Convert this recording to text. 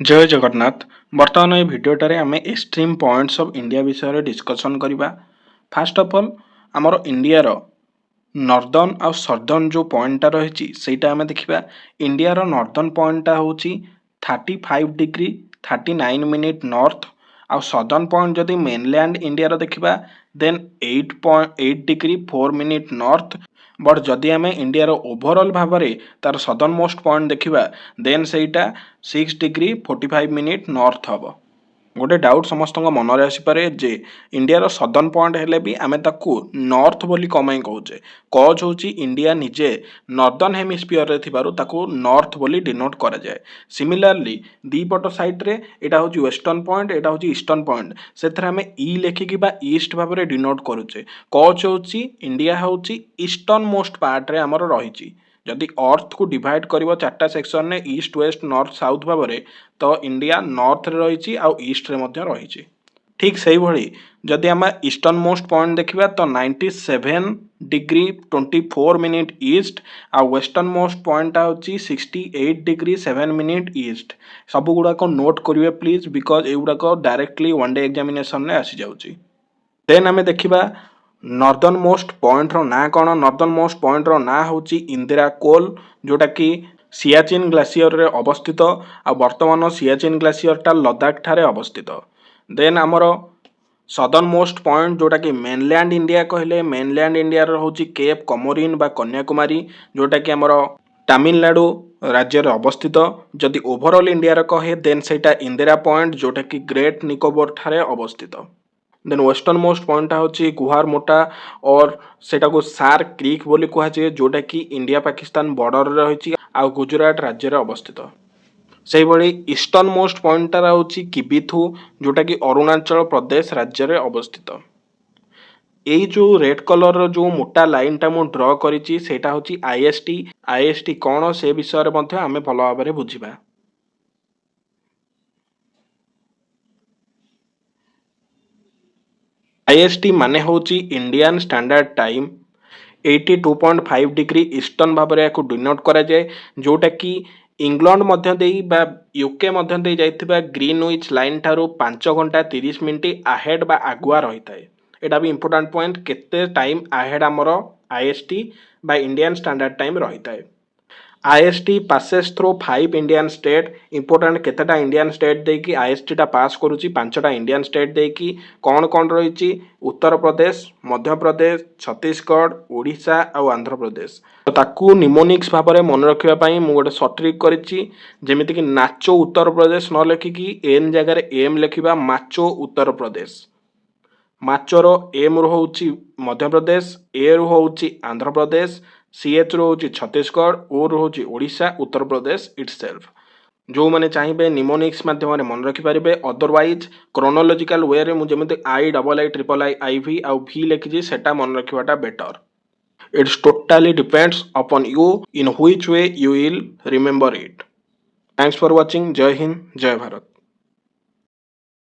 जय जगन्नाथ। बर्तमान ये भिडियोटे आम एक्सट्रीम पॉइंट्स ऑफ इंडिया विषय डिस्कसन करवा। फास्ट ऑफ ऑल आमर इंडिया नॉर्दर्न और सदर्न जो पॉइंटा रही सेटा आम देखा। इंडिया नॉर्दर्न पॉइंटा हूँ 35 डिग्री 39 मिनिट नॉर्थ आ सदर्न पॉइंट जदि मेनलैंड इंडिया देखा देन 8.8 डिग्री 4 मिनिट नॉर्थ। बट जदि आम इंडिया ओभरऑल भाव में तार सदर्न मोस्ट पॉइंट देखा देन सेटा 6 डिग्री 45 मिनिट नॉर्थ हम। गोटे डाउट समस्त मन में आसपे जे इंडिया सदर्न पॉइंट हेले भी आम ताकू नॉर्थ बोली कमाई कहे कज हूँ इंडिया निजे नॉर्दर्न हेमिस्फीयर ताकू नॉर्थ बोली डिनोट करा जाए। सिमिलरली दीपट साइड रे एटा हूँ वेस्टर्न पॉइंट एटा हूँ ईस्टर्न पॉइंट से आम ई लेखिकी ईस्ट भाव में डिनोट करुचे कज हूँ इंडिया हूँ ईस्टर्न मोस्ट पार्ट रे आमर रही। जदि अर्थ को डिवाइड कर चार्टा सेक्शन ने ईस्ट वेस्ट नॉर्थ साउथ भाव में तो इंडिया नॉर्थ रे रही आउ ईस्ट रे मध्य रही। ठीक से भाई जदि आम ईस्टर्न मोस्ट पॉइंट देखा तो 97 डिग्री 24 मिनिट ईस्ट आ वेस्टर्न मोस्ट पॉइंट हूँ 68 डिग्री 7 मिनिट ईस्ट। सब गुड़ाक नोट करेंगे प्लीज बिकज युवाक डायरेक्टली वन डे एग्जामिनेशन में आसी जाऊँगी। देन आम देखा नॉर्दर्न मोस्ट पॉइंट रो ना कौन। नॉर्दर्न मोस्ट पॉइंट रो ना हूँ इंदिरा कोल जोटा कि सियाचिन ग्लेशियर रे अवस्थित आ वर्तमान सियाचिन ग्लेशियर टा लद्दाख ठारे अवस्थित। देन आमर सदर्न मोस्ट पॉइंट जोटा कि मेनलैंड इंडिया कहले मेनलैंड इंडिया हूँ केप कमोरिन बा कन्याकुमारी जोटा कि आमर तमिलनाडु राज्य में अवस्थित। जदि ओभरऑल इंडिया कहे देन सेटा इंदिरा पॉइंट जोटा कि ग्रेट निकोबर ठारे अवस्थित। देन वेस्टर्न मोस्ट पॉइंट हूँ गुहार मोटा और सेटा को सार क्रिक बोली कहुए जोटा कि इंडिया पाकिस्तान बॉर्डर रही आ गुजरात राज्य में अवस्थित। से भाई ईस्टर्न मोस्ट पॉइंट हूँ किबिथु जोटा कि अरुणाचल प्रदेश राज्य में अवस्थित। यही जो रेड कलर जो मोटा लाइन टा मु ड्र करी सेटा हूँ आईएसटी। आईएसटी कौन से विषय में आम भल भाव में बुझा। आईएसटी माने हूँ Indian standard time 82.5 degree eastern भाव में डिनोट करा जाए जोटा कि इंग्लैंड मध्य देई बा यूके मध्य देई जाइथिबा ग्रीनविच लाइन ठारू 5 घंटा 30 मिनिट आहेड बा आगुआ रही है। एटा भी इंपोर्टेंट पॉइंट केते टाइम आहेड आमर आईएसटी बा इंडियन स्टैंडर्ड टाइम रही है। IST passes through 5 Indian state important केतेटा इंडियन स्टेट देकी आईएसटी टा पास करुची 5टा इंडियन स्टेट देकी कौन कौन रही उत्तर प्रदेश मध्य प्रदेश छत्तीसगढ़ ओडिशा और आंध्र प्रदेश। तो ताकू निमोनिक्स भाव में मन रखापी मुझे गोटे सर्ट ट्रिक करी जमीक नाचो उत्तर प्रदेश न लेखिकी एन जगह एम लिखा माचो उत्तर प्रदेश। माचोर एम रु हूँ मध्य प्रदेश ए रु हूँ आंध्र प्रदेश सीएच रु हूँ छत्तीसगढ़ ओ रु हूँ ओडिशा उत्तर प्रदेश इटसेल्फ। जो मैंने चाहिए निमोनिक्स माध्यम मन रखिपारे अदरवाइज क्रोनोलॉजिकल वे रे मुझे आई आउ भी लिखी सेटा मन रखा better. It's totally depends upon you in which way you will remember it. Thanks for watching. जय हिंद जय भारत।